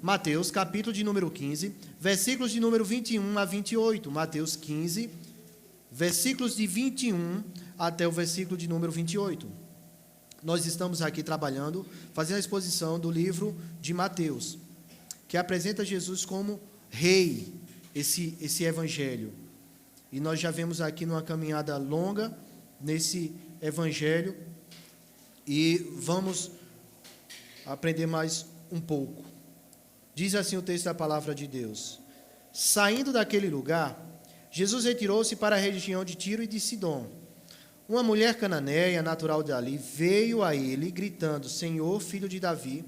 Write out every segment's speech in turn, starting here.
Mateus, capítulo de número 15, versículos de número 21 a 28. Mateus 15, versículos de 21 até o versículo de número 28. Nós estamos aqui trabalhando, fazendo a exposição do livro de Mateus, que apresenta Jesus como rei, esse evangelho. E nós já vemos aqui numa caminhada longa nesse evangelho e vamos aprender mais um pouco. Diz assim o texto da palavra de Deus: saindo daquele lugar, Jesus retirou-se para a região de Tiro e de Sidom. Uma mulher cananeia, natural dali, veio a ele, gritando: Senhor, filho de Davi,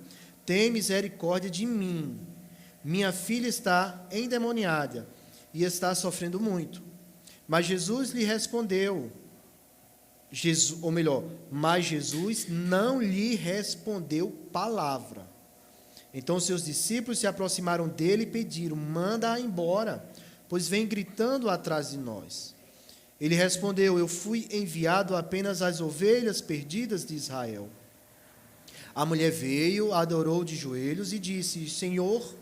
tem misericórdia de mim. Minha filha está endemoniada e está sofrendo muito. Mas Jesus lhe respondeu, mas Jesus não lhe respondeu palavra. Então seus discípulos se aproximaram dele e pediram: manda-a embora, pois vem gritando atrás de nós. Ele respondeu: eu fui enviado apenas às ovelhas perdidas de Israel. A mulher veio, adorou de joelhos e disse: Senhor,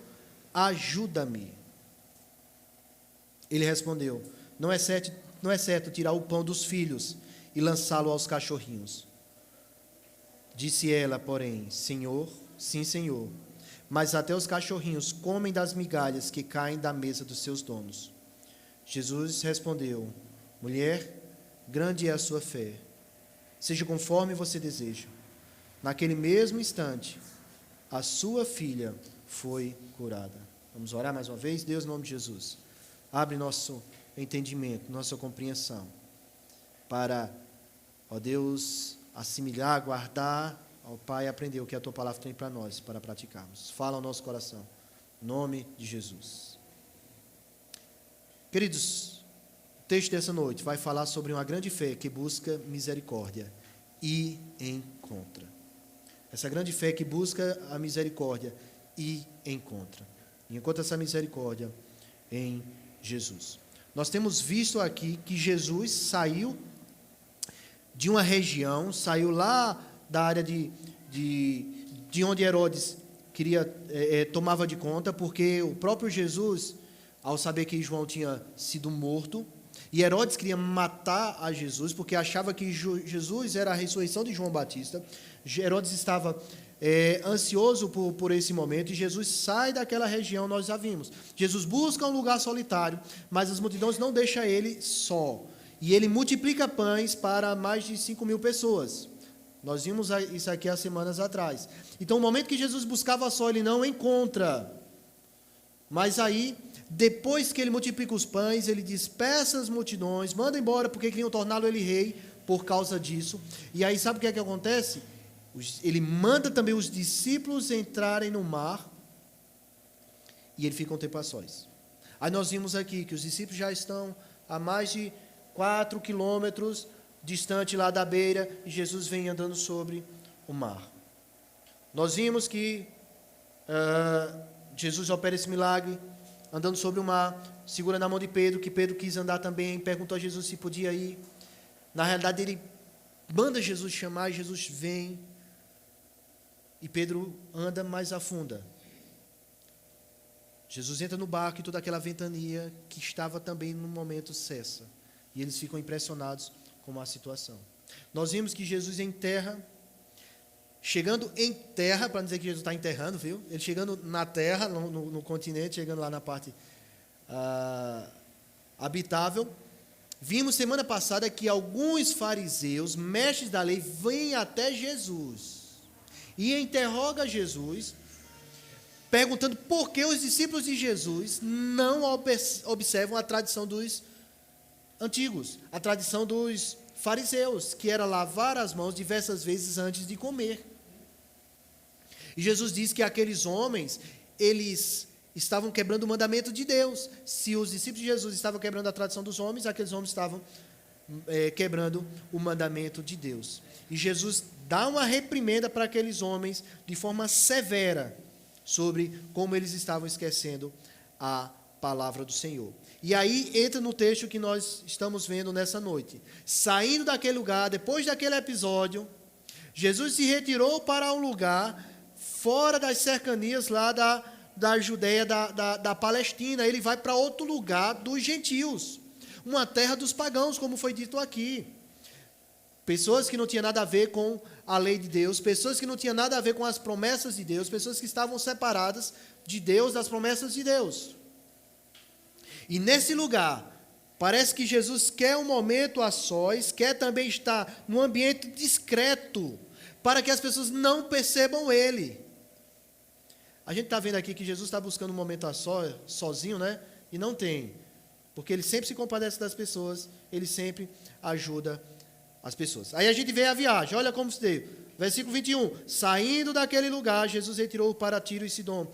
ajuda-me. Ele respondeu: não é certo tirar o pão dos filhos e lançá-lo aos cachorrinhos. Disse ela, porém: Senhor, sim, Senhor, mas até os cachorrinhos comem das migalhas que caem da mesa dos seus donos. Jesus respondeu: mulher, grande é a sua fé, seja conforme você deseja. Naquele mesmo instante, a sua filha foi curada. Vamos orar mais uma vez? Deus, em nome de Jesus, abre nosso entendimento, nossa compreensão, para, ó Deus, assimilar, guardar, ó Pai, aprender o que a Tua palavra tem para nós, para praticarmos. Fala ao nosso coração, em nome de Jesus. Queridos, o texto dessa noite vai falar sobre uma grande fé que busca misericórdia e encontra. Essa grande fé que busca a misericórdia e encontra. E encontra essa misericórdia em Jesus. Nós temos visto aqui que Jesus saiu de uma região, saiu lá da área de onde Herodes tomava de conta, porque o próprio Jesus, ao saber que João tinha sido morto, e Herodes queria matar a Jesus, porque achava que Jesus era a ressurreição de João Batista. Herodes estava ansioso por esse momento, e Jesus sai daquela região, nós já vimos. Jesus busca um lugar solitário, mas as multidões não deixam ele só. E ele multiplica pães para mais de 5.000 pessoas. Nós vimos isso aqui há semanas atrás. Então, no momento que Jesus buscava só, ele não encontra. Mas aí, depois que ele multiplica os pães, ele dispersa as multidões, manda embora, porque queriam torná-lo ele rei por causa disso. E aí, sabe o que é que acontece? Ele manda também os discípulos entrarem no mar, e ele fica um tempo a sós. Aí nós vimos aqui que os discípulos já estão a mais de 4 quilômetros distante lá da beira, e Jesus vem andando sobre o mar. Nós vimos que Jesus opera esse milagre, andando sobre o mar, segura na mão de Pedro, que Pedro quis andar também, perguntou a Jesus se podia ir. Na realidade, ele manda Jesus chamar, e Jesus vem, e Pedro anda, mais afunda. Jesus entra no barco, e toda aquela ventania que estava também no momento cessa. E eles ficam impressionados com a situação. Nós vimos que Jesus enterra, chegando em terra, para não dizer que Jesus está enterrando, viu? Ele chegando na terra, no continente, chegando lá na parte habitável. Vimos semana passada que alguns fariseus, mestres da lei, vêm até Jesus e interroga Jesus, perguntando por que os discípulos de Jesus não observam a tradição dos antigos, a tradição dos fariseus, que era lavar as mãos diversas vezes antes de comer. E Jesus diz que aqueles homens, eles estavam quebrando o mandamento de Deus. Se os discípulos de Jesus estavam quebrando a tradição dos homens, aqueles homens estavam quebrando o mandamento de Deus. E Jesus dá uma reprimenda para aqueles homens de forma severa sobre como eles estavam esquecendo a palavra do Senhor. E aí entra no texto que nós estamos vendo nessa noite. Saindo daquele lugar, depois daquele episódio, Jesus se retirou para um lugar fora das cercanias lá da Judeia, da Palestina, ele vai para outro lugar dos gentios, uma terra dos pagãos, como foi dito aqui. Pessoas que não tinham nada a ver com a lei de Deus, pessoas que não tinham nada a ver com as promessas de Deus, pessoas que estavam separadas de Deus, das promessas de Deus. E nesse lugar, parece que Jesus quer um momento a sós, quer também estar num ambiente discreto, para que as pessoas não percebam ele. A gente está vendo aqui que Jesus está buscando um momento a sós, sozinho, né? E não tem, porque ele sempre se compadece das pessoas, ele sempre ajuda as pessoas. Aí a gente vê a viagem, olha como se deu. Versículo 21, saindo daquele lugar, Jesus retirou para Tiro e Sidom.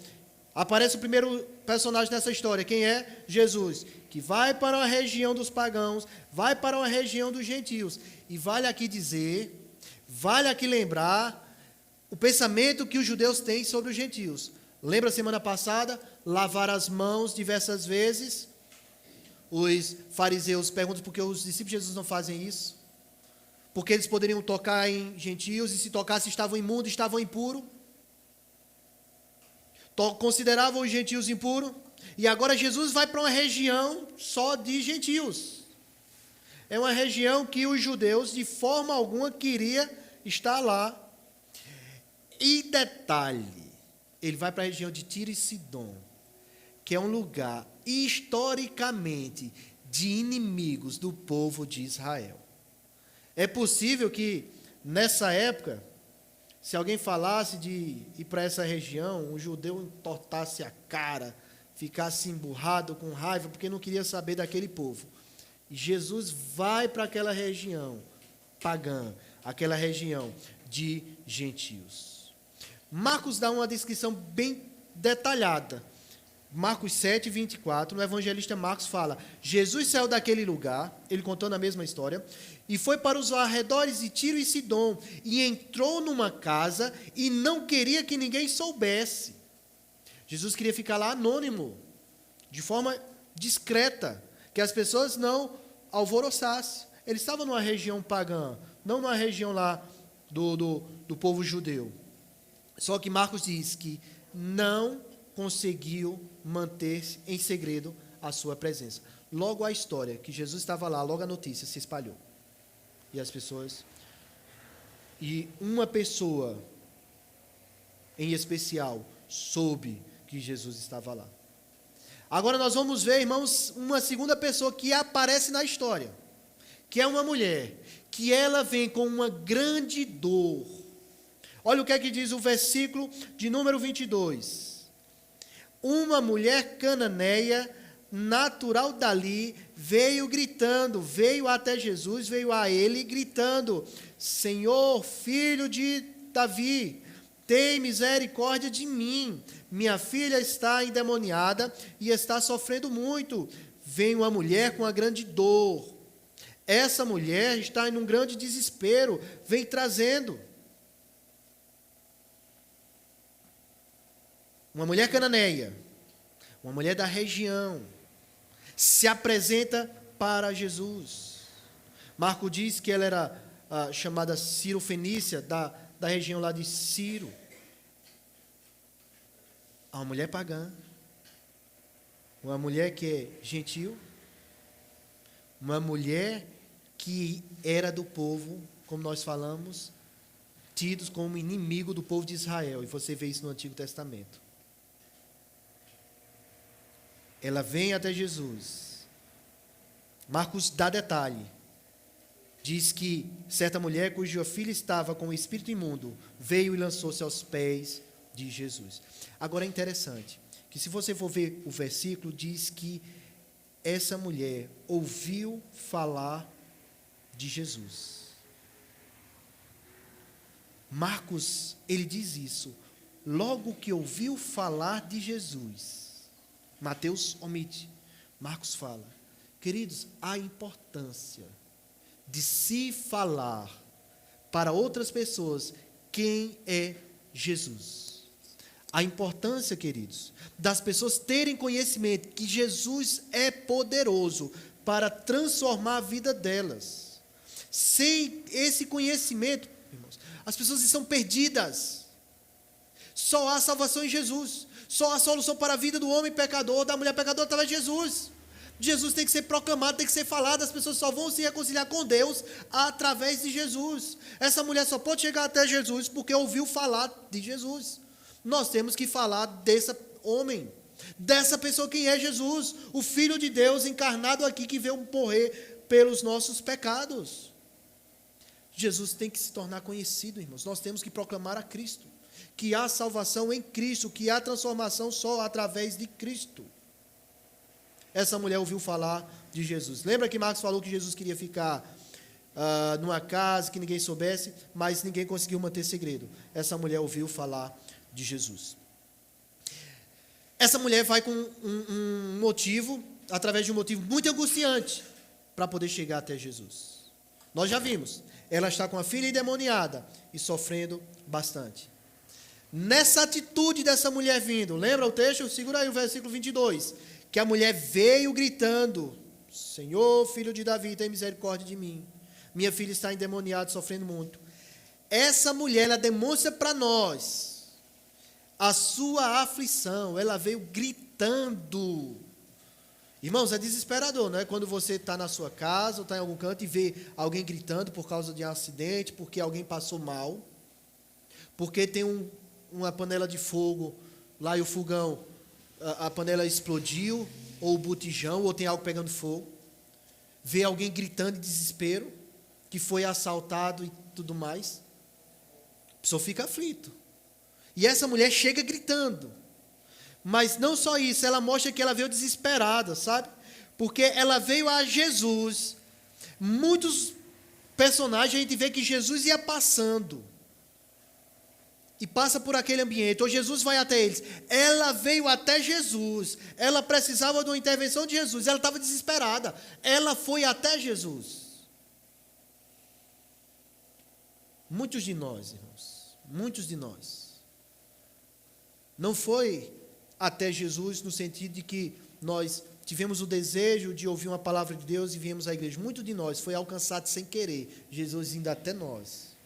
Aparece o primeiro personagem dessa história, quem é? Jesus, que vai para a região dos pagãos, vai para a região dos gentios. E vale aqui dizer, vale aqui lembrar o pensamento que os judeus têm sobre os gentios. Lembra a semana passada? Lavar as mãos diversas vezes. Os fariseus perguntam por que os discípulos de Jesus não fazem isso. Porque eles poderiam tocar em gentios e se tocassem estavam imundos, estavam impuros. Consideravam os gentios impuros. E agora Jesus vai para uma região só de gentios. É uma região que os judeus de forma alguma queria estar lá. E detalhe, ele vai para a região de Tiro e Sidom, que é um lugar historicamente de inimigos do povo de Israel. É possível que nessa época, se alguém falasse de ir para essa região, um judeu entortasse a cara, ficasse emburrado com raiva, porque não queria saber daquele povo. E Jesus vai para aquela região pagã, aquela região de gentios. Marcos dá uma descrição bem detalhada. Marcos 7, 24, no evangelista Marcos fala, Jesus saiu daquele lugar, ele contando a mesma história, e foi para os arredores de Tiro e Sidom, e entrou numa casa e não queria que ninguém soubesse. Jesus queria ficar lá anônimo, de forma discreta, que as pessoas não alvoroçassem. Ele estava numa região pagã, não numa região lá do povo judeu. Só que Marcos diz que não conseguiu manter em segredo a sua presença. Logo a história, que Jesus estava lá, logo a notícia se espalhou. E as pessoas... E uma pessoa, em especial, soube que Jesus estava lá. Agora nós vamos ver, irmãos, uma segunda pessoa que aparece na história, que é uma mulher, que ela vem com uma grande dor. Olha o que é que diz o versículo de número 22. Uma mulher cananeia, natural dali, veio gritando, veio até Jesus, veio a ele gritando, Senhor, filho de Davi, tem misericórdia de mim, minha filha está endemoniada e está sofrendo muito. Vem uma mulher com uma grande dor. Essa mulher está em um grande desespero, vem trazendo. Uma mulher cananeia, uma mulher da região, se apresenta para Jesus. Marco diz que ela era chamada Ciro-fenícia, da região lá de Ciro. Uma mulher pagã, uma mulher que é gentil, uma mulher que era do povo, como nós falamos, tidos como inimigo do povo de Israel. E você vê isso no Antigo Testamento. Ela vem até Jesus. Marcos dá detalhe. Diz que certa mulher cuja filha estava com o espírito imundo veio e lançou-se aos pés de Jesus. Agora é interessante que se você for ver o versículo, diz que essa mulher ouviu falar de Jesus. Marcos, ele diz isso. Logo que ouviu falar de Jesus. Mateus omite, Marcos fala. Queridos, a importância de se falar para outras pessoas quem é Jesus. A importância, queridos, das pessoas terem conhecimento que Jesus é poderoso para transformar a vida delas. Sem esse conhecimento, irmãos, as pessoas estão perdidas. Só há salvação em Jesus. Só a solução para a vida do homem pecador, da mulher pecadora, através de Jesus. Jesus tem que ser proclamado, tem que ser falado, as pessoas só vão se reconciliar com Deus através de Jesus. Essa mulher só pode chegar até Jesus porque ouviu falar de Jesus. Nós temos que falar desse homem, dessa pessoa que é Jesus, o Filho de Deus encarnado aqui, que veio morrer pelos nossos pecados. Jesus tem que se tornar conhecido, irmãos. Nós temos que proclamar a Cristo, que há salvação em Cristo, que há transformação só através de Cristo. Essa mulher ouviu falar de Jesus. Lembra que Marcos falou que Jesus queria ficar numa casa que ninguém soubesse, mas ninguém conseguiu manter segredo. Essa mulher ouviu falar de Jesus. Essa mulher vai com um motivo, através de um motivo muito angustiante, para poder chegar até Jesus. Nós já vimos, ela está com a filha endemoniada e sofrendo bastante. Nessa atitude dessa mulher vindo, lembra o texto? Segura aí o versículo 22. Que a mulher veio gritando: Senhor, filho de Davi, tem misericórdia de mim. Minha filha está endemoniada, sofrendo muito. Essa mulher, ela demonstra para nós a sua aflição. Ela veio gritando. Irmãos, é desesperador, não é? Quando você está na sua casa ou está em algum canto e vê alguém gritando por causa de um acidente, porque alguém passou mal, porque tem uma panela de fogo lá e o fogão, a panela explodiu, ou o botijão, ou tem algo pegando fogo. Vê alguém gritando em desespero, que foi assaltado e tudo mais. A pessoa fica aflito. E essa mulher chega gritando. Mas não só isso, ela mostra que ela veio desesperada, sabe? Porque ela veio a Jesus. Muitos personagens a gente vê que Jesus ia passando. E passa por aquele ambiente, ou Jesus vai até eles. Ela veio até Jesus, ela precisava de uma intervenção de Jesus, ela estava desesperada, ela foi até Jesus. Muitos de nós, irmãos, muitos de nós, não foi até Jesus no sentido de que nós tivemos o desejo de ouvir uma palavra de Deus e viemos à igreja. Muitos de nós foi alcançado sem querer, Jesus indo até nós,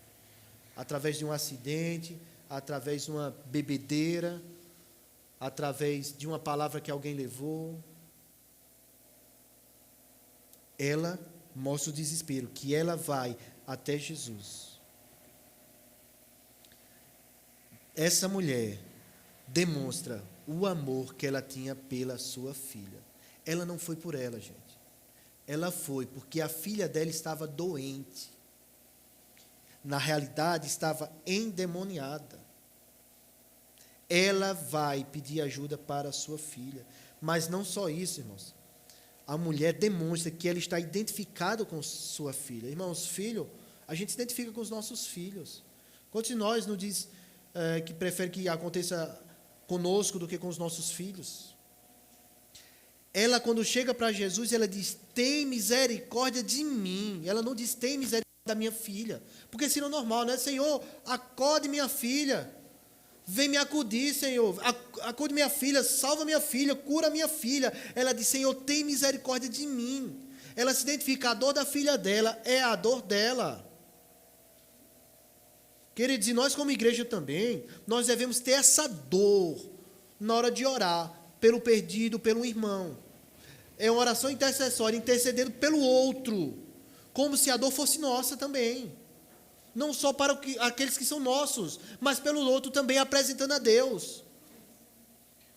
através de um acidente, através de uma bebedeira, através de uma palavra que alguém levou. Ela mostra o desespero, que ela vai até Jesus. Essa mulher demonstra o amor que ela tinha pela sua filha. Ela não foi por ela, gente. Ela foi porque a filha dela estava doente. Na realidade, estava endemoniada. Ela vai pedir ajuda para a sua filha. Mas não só isso, irmãos. A mulher demonstra que ela está identificada com sua filha. Irmãos, filho, a gente se identifica com os nossos filhos. Quantos de nós não diz que prefere que aconteça conosco do que com os nossos filhos? Ela, quando chega para Jesus, ela diz: tem misericórdia de mim. Ela não diz: tem misericórdia da minha filha, porque seria normal, né? Senhor, acode minha filha, vem me acudir, Senhor, acude minha filha, salva minha filha, cura minha filha. Ela diz: Senhor, tem misericórdia de mim. Ela se identifica, a dor da filha dela é a dor dela. Queridos, e nós como igreja também, nós devemos ter essa dor na hora de orar pelo perdido, pelo irmão. É uma oração intercessória, intercedendo pelo outro, como se a dor fosse nossa também. Não só para aqueles que são nossos, mas pelo outro também, apresentando a Deus.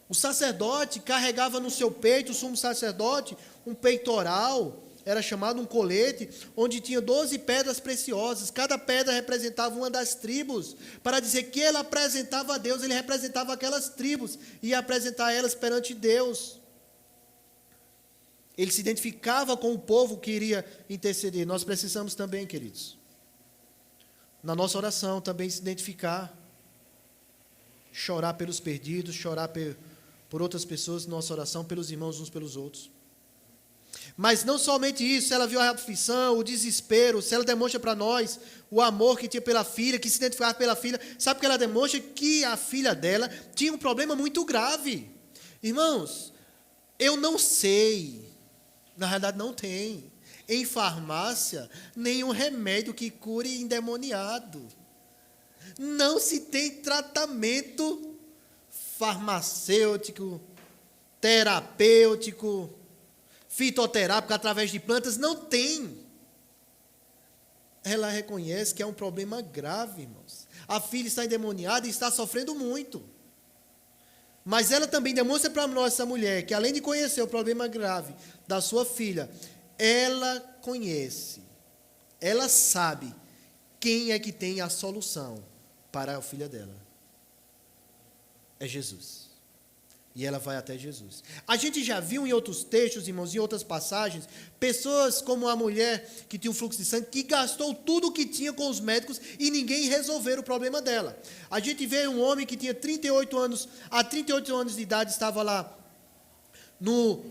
O sacerdote carregava no seu peito, o sumo sacerdote, um peitoral, era chamado um colete, onde tinha 12 pedras preciosas. Cada pedra representava uma das tribos, para dizer que ele apresentava a Deus, ele representava aquelas tribos, e ia apresentar elas perante Deus. Ele se identificava com o povo que iria interceder. Nós precisamos também, queridos, na nossa oração também se identificar, chorar pelos perdidos, chorar por outras pessoas, nossa oração pelos irmãos uns pelos outros. Mas não somente isso, ela viu a aflição, o desespero, se ela demonstra para nós o amor que tinha pela filha, que se identificava pela filha, sabe que ela demonstra que a filha dela tinha um problema muito grave. Irmãos, eu não sei, na realidade não tem, em farmácia, nenhum remédio que cure endemoniado. Não se tem tratamento farmacêutico, terapêutico, fitoterápico através de plantas, não tem. Ela reconhece que é um problema grave, irmãos. A filha está endemoniada e está sofrendo muito. Mas ela também demonstra para nós, essa mulher, que além de conhecer o problema grave da sua filha, ela conhece, ela sabe quem é que tem a solução para a filha dela. É Jesus. E ela vai até Jesus. A gente já viu em outros textos, irmãos, em outras passagens, pessoas como a mulher que tinha um fluxo de sangue, que gastou tudo o que tinha com os médicos e ninguém resolveu o problema dela. A gente vê um homem que tinha 38 anos, há 38 anos de idade, estava lá no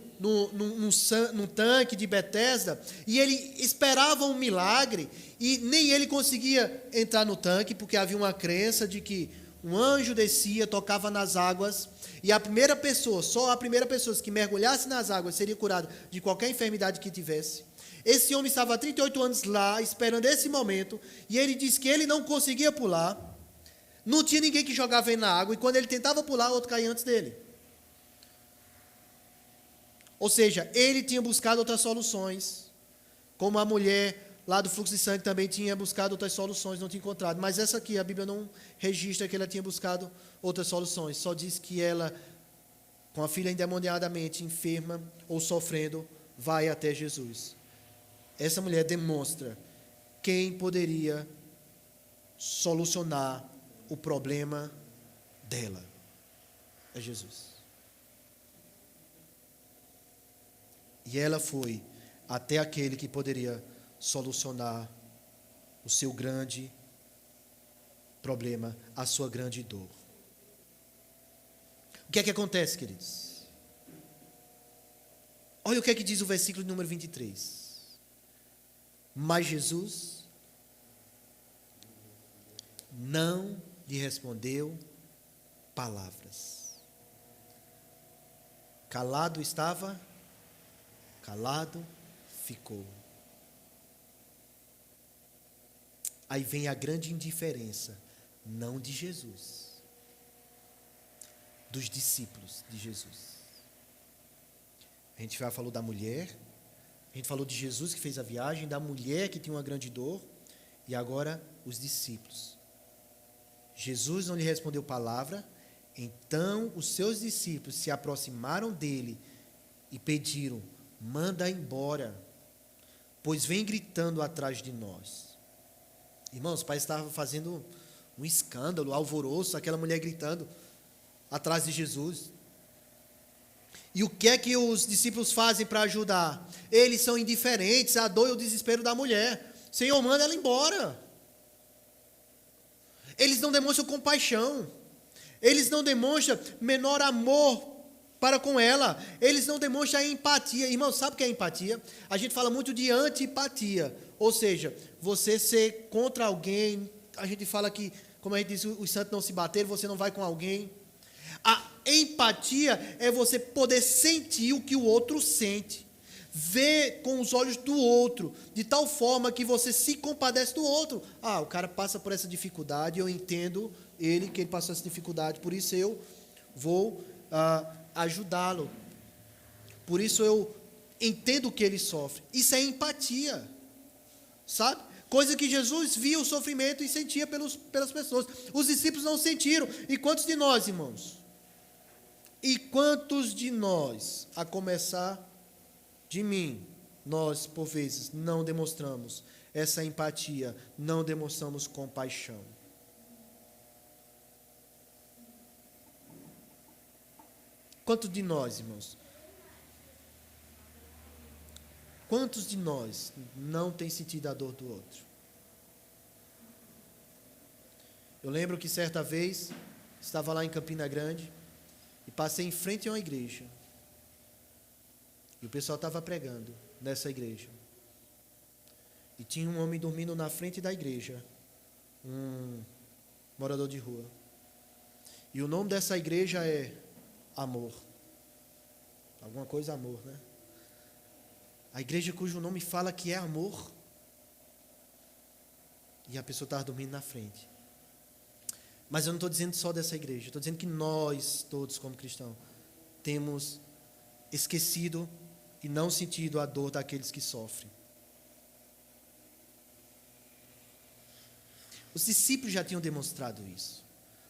tanque de Betesda, e ele esperava um milagre, e nem ele conseguia entrar no tanque, porque havia uma crença de que um anjo descia, tocava nas águas, e a primeira pessoa, só a primeira pessoa que mergulhasse nas águas seria curada de qualquer enfermidade que tivesse. Esse homem estava há 38 anos lá, esperando esse momento, e ele disse que ele não conseguia pular, não tinha ninguém que jogava ele na água, e quando ele tentava pular, o outro caía antes dele. Ou seja, ele tinha buscado outras soluções, como a mulher lá do fluxo de sangue também tinha buscado outras soluções, não tinha encontrado. Mas essa aqui, a Bíblia não registra que ela tinha buscado outras soluções. Só diz que ela, com a filha endemoniadamente enferma ou sofrendo, vai até Jesus. Essa mulher demonstra quem poderia solucionar o problema dela. É Jesus. E ela foi até aquele que poderia solucionar o seu grande problema, a sua grande dor. O que é que acontece, queridos? Olha o que é que diz o versículo número 23. Mas Jesus não lhe respondeu palavras. Calado estava, calado ficou. Aí vem a grande indiferença, não de Jesus, dos discípulos de Jesus. A gente já falou da mulher, a gente falou de Jesus que fez a viagem, da mulher que tinha uma grande dor, e agora os discípulos. Jesus não lhe respondeu palavra, então os seus discípulos se aproximaram dele e pediram: manda embora, pois vem gritando atrás de nós. Irmãos, o pai estava fazendo um escândalo, alvoroço, aquela mulher gritando atrás de Jesus. E o que é que os discípulos fazem para ajudar? Eles são indiferentes à dor e ao desespero da mulher. Senhor, manda ela embora. Eles não demonstram compaixão. Eles não demonstram menor amor para com ela. Eles não demonstram empatia. Irmão, sabe o que é empatia? A gente fala muito de antipatia. Ou seja, você ser contra alguém. A gente fala que, como a gente diz, os santos não se bateram, você não vai com alguém. A empatia é você poder sentir o que o outro sente. Ver com os olhos do outro, de tal forma que você se compadece do outro. Ah, o cara passa por essa dificuldade, eu entendo ele, que ele passou essa dificuldade, por isso eu vou ajudá-lo. Por isso eu entendo o que ele sofre. Isso é empatia, sabe? Coisa que Jesus via o sofrimento e sentia pelas pessoas. Os discípulos não sentiram. E quantos de nós, irmãos? E quantos de nós, a começar de mim, nós, por vezes, não demonstramos essa empatia, não demonstramos compaixão? Quantos de nós, irmãos? Quantos de nós não tem sentido a dor do outro? Eu lembro que certa vez, estava lá em Campina Grande, e passei em frente a uma igreja. E o pessoal estava pregando nessa igreja. E tinha um homem dormindo na frente da igreja, um morador de rua. E o nome dessa igreja é Amor. Alguma coisa amor, né? A igreja cujo nome fala que é amor. E a pessoa estava dormindo na frente. Mas eu não estou dizendo só dessa igreja, eu estou dizendo que nós, todos como cristãos, temos esquecido e não sentido a dor daqueles que sofrem. Os discípulos já tinham demonstrado isso.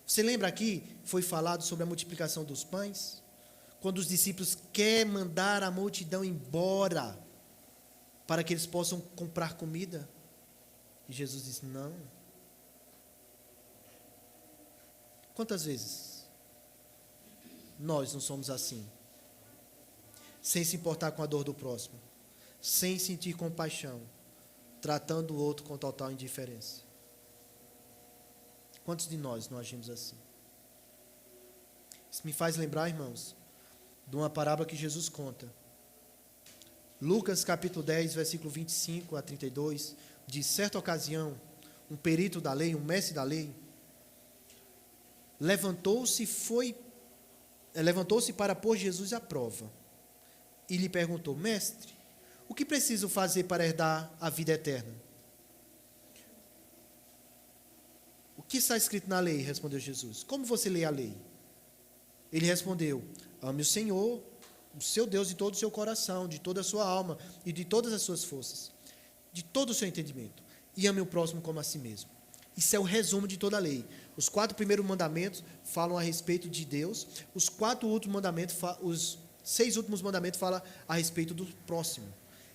Você lembra aqui, foi falado sobre a multiplicação dos pães? Quando os discípulos querem mandar a multidão embora, para que eles possam comprar comida. E Jesus disse, não. Quantas vezes nós não somos assim? Sem se importar com a dor do próximo, sem sentir compaixão, tratando o outro com total indiferença. Quantos de nós não agimos assim? Isso me faz lembrar, irmãos, de uma parábola que Jesus conta. Lucas capítulo 10, versículo 25 a 32, de certa ocasião, um perito da lei, um mestre da lei, levantou-se para pôr Jesus à prova e lhe perguntou, mestre, o que preciso fazer para herdar a vida eterna? O que está escrito na lei? Respondeu Jesus. Como você lê a lei? Ele respondeu, ame o Senhor, o seu Deus de todo o seu coração, de toda a sua alma e de todas as suas forças, de todo o seu entendimento, e ame o próximo como a si mesmo. Isso é o resumo de toda a lei. Os 4 primeiros mandamentos falam a respeito de Deus, os 6 últimos mandamentos falam a respeito do próximo.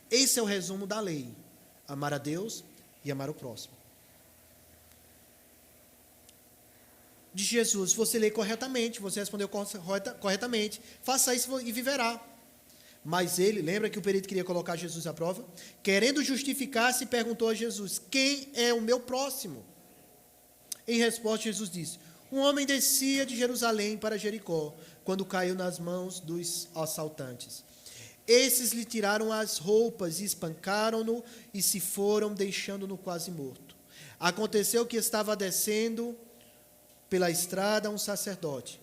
Esse é o resumo da lei, amar a Deus e amar o próximo. De Jesus, você lê corretamente, você respondeu corretamente, faça isso e viverá. Mas ele, lembra que o perito queria colocar Jesus à prova? Querendo justificar-se, perguntou a Jesus, quem é o meu próximo? Em resposta, Jesus disse, um homem descia de Jerusalém para Jericó, quando caiu nas mãos dos assaltantes. Esses lhe tiraram as roupas, espancaram-no e se foram, deixando-no quase morto. Aconteceu que estava descendo pela estrada um sacerdote.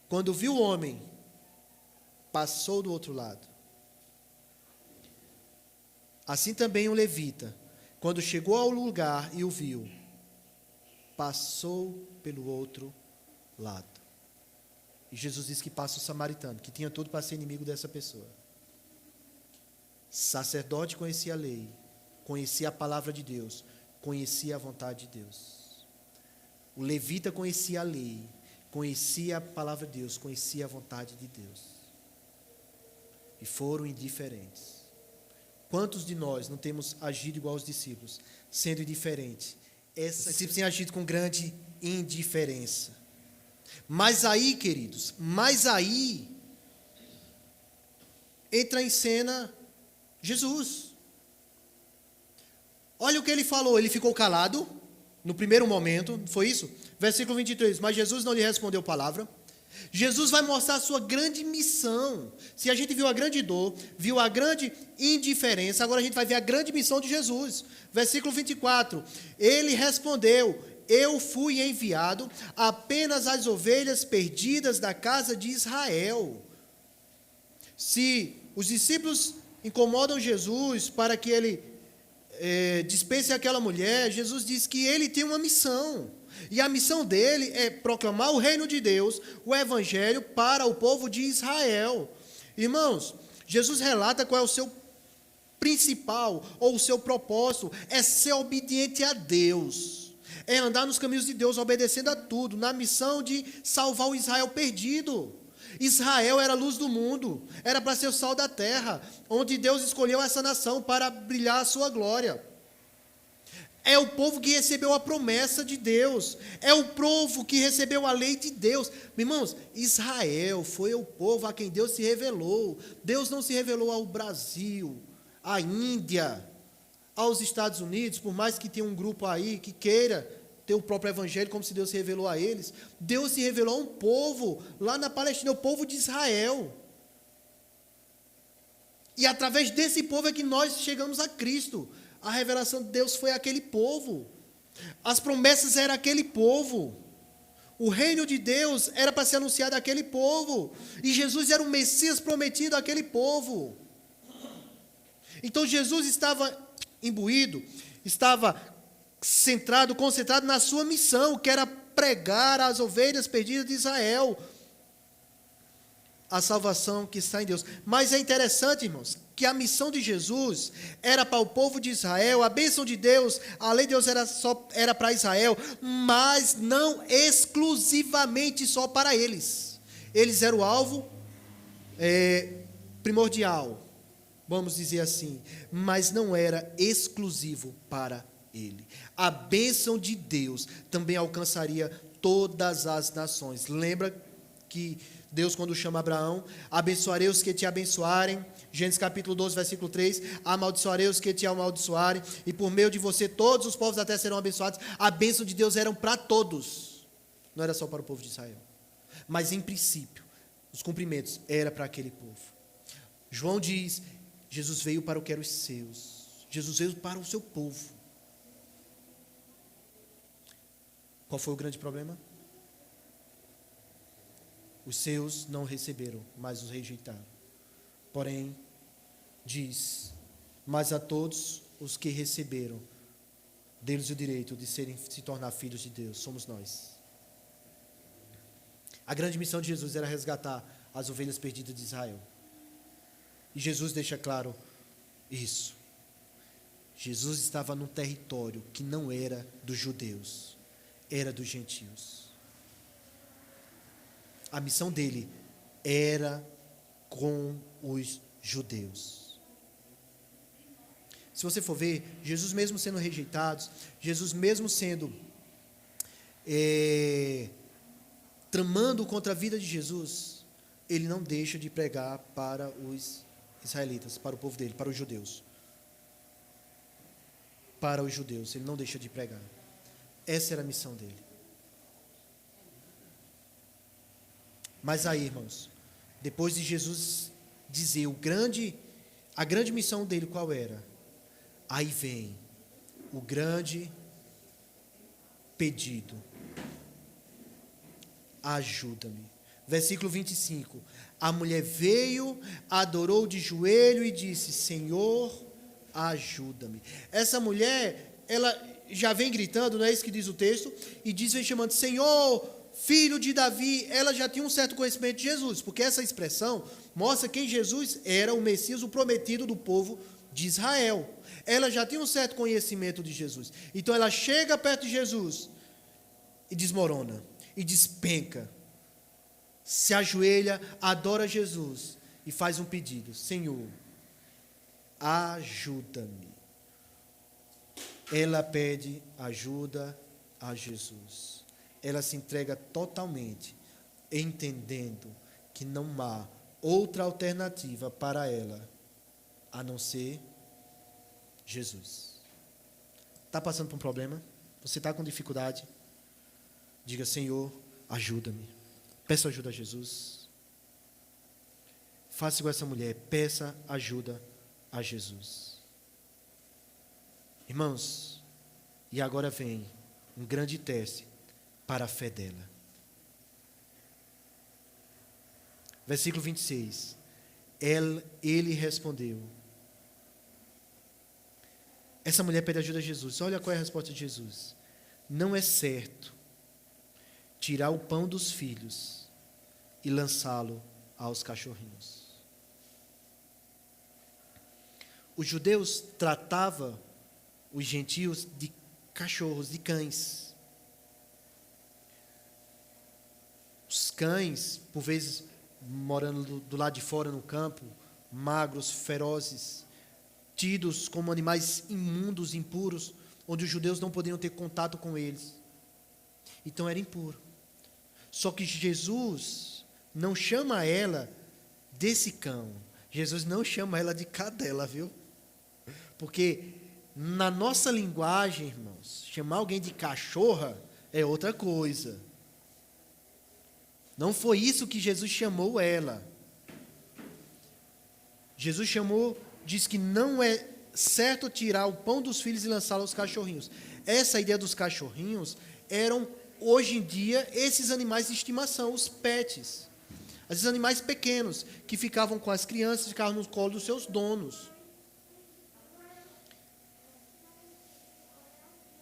Quando viu o homem, passou do outro lado. Assim também o levita, quando chegou ao lugar e o viu, passou pelo outro lado. E Jesus disse que passa o samaritano, que tinha tudo para ser inimigo dessa pessoa. Sacerdote conhecia a lei, conhecia a palavra de Deus, conhecia a vontade de Deus. O levita conhecia a lei, conhecia a palavra de Deus, conhecia a vontade de Deus. E foram indiferentes. Quantos de nós não temos agido igual aos discípulos, sendo indiferentes? Os discípulos têm agido com grande indiferença. Mas aí, queridos, entra em cena Jesus. Olha o que ele falou, ele ficou calado no primeiro momento, foi isso? Versículo 23, mas Jesus não lhe respondeu palavra. Jesus vai mostrar a sua grande missão. Se a gente viu a grande dor, viu a grande indiferença, agora a gente vai ver a grande missão de Jesus. Versículo 24, ele respondeu, eu fui enviado apenas às ovelhas perdidas da casa de Israel. Se os discípulos incomodam Jesus para que ele dispense aquela mulher, Jesus diz que ele tem uma missão. E a missão dele é proclamar o reino de Deus, o evangelho para o povo de Israel. Irmãos, Jesus relata qual é o seu principal, ou o seu propósito, é ser obediente a Deus. É andar nos caminhos de Deus, obedecendo a tudo, na missão de salvar o Israel perdido. Israel era a luz do mundo, era para ser o sal da terra, onde Deus escolheu essa nação para brilhar a sua glória. É o povo que recebeu a promessa de Deus, é o povo que recebeu a lei de Deus. Irmãos, Israel foi o povo a quem Deus se revelou. Deus não se revelou ao Brasil, à Índia, aos Estados Unidos, por mais que tenha um grupo aí que queira ter o próprio evangelho, como se Deus se revelou a eles. Deus se revelou a um povo, lá na Palestina, o povo de Israel. E através desse povo é que nós chegamos a Cristo. A revelação de Deus foi aquele povo. As promessas eram aquele povo. O reino de Deus era para ser anunciado àquele povo. E Jesus era o Messias prometido àquele povo. Então Jesus estava imbuído, estava concentrado na sua missão, que era pregar às ovelhas perdidas de Israel a salvação que está em Deus. Mas é interessante, irmãos, que a missão de Jesus era para o povo de Israel, a bênção de Deus, a lei de Deus era para Israel, mas não exclusivamente só para eles. Eles eram o alvo primordial, vamos dizer assim, mas não era exclusivo para ele. A bênção de Deus também alcançaria todas as nações. Lembra que Deus, quando chama Abraão, abençoarei os que te abençoarem, Gênesis capítulo 12, versículo 3, amaldiçoarei os que te amaldiçoarem, e por meio de você todos os povos da terra serão abençoados. A bênção de Deus era para todos, não era só para o povo de Israel, mas em princípio, os cumprimentos era para aquele povo. João diz, Jesus veio para o que eram os seus, Jesus veio para o seu povo. Qual foi o grande problema? Os seus não receberam, mas os rejeitaram. Porém, diz, mas a todos os que receberam, deles o direito de se tornar filhos de Deus, somos nós. A grande missão de Jesus era resgatar as ovelhas perdidas de Israel. E Jesus deixa claro isso. Jesus estava num território que não era dos judeus, era dos gentios. A missão dele era com os judeus. Se você for ver, Jesus mesmo sendo rejeitado, Jesus mesmo sendo tramando contra a vida de Jesus, ele não deixa de pregar para os israelitas, para o povo dele, para os judeus. Para os judeus, ele não deixa de pregar. Essa era a missão dele. Mas aí, irmãos, depois de Jesus dizer a grande missão dele qual era? Aí vem o grande pedido. Ajuda-me. Versículo 25. A mulher veio, adorou de joelho e disse, Senhor, ajuda-me. Essa mulher, ela já vem gritando, não é isso que diz o texto? E vem chamando, Senhor, filho de Davi. Ela já tinha um certo conhecimento de Jesus, porque essa expressão mostra quem Jesus era, o Messias, o prometido do povo de Israel. Ela já tinha um certo conhecimento de Jesus. Então ela chega perto de Jesus e desmorona, e despenca, se ajoelha, adora Jesus e faz um pedido, Senhor, ajuda-me. Ela pede ajuda a Jesus. Ela se entrega totalmente, entendendo que não há outra alternativa para ela, a não ser Jesus. Está passando por um problema? Você está com dificuldade? Diga, Senhor, ajuda-me. Peça ajuda a Jesus. Faça igual essa mulher, peça ajuda a Jesus. Irmãos, e agora vem um grande teste para a fé dela. Versículo 26. Ele respondeu. Essa mulher pede ajuda a Jesus. Olha qual é a resposta de Jesus. Não é certo tirar o pão dos filhos e lançá-lo aos cachorrinhos. Os judeus tratavam os gentios de cachorros, de cães. Os cães, por vezes, morando do lado de fora no campo, magros, ferozes, tidos como animais imundos, impuros, onde os judeus não poderiam ter contato com eles. Então era impuro. Só que Jesus não chama ela desse cão. Jesus não chama ela de cadela, viu? Porque na nossa linguagem, irmãos, chamar alguém de cachorra é outra coisa. Não foi isso que Jesus chamou ela. Jesus diz que não é certo tirar o pão dos filhos e lançá-lo aos cachorrinhos. Essa ideia dos cachorrinhos eram, hoje em dia, esses animais de estimação, os pets. Esses animais pequenos, que ficavam com as crianças, ficavam no colo dos seus donos.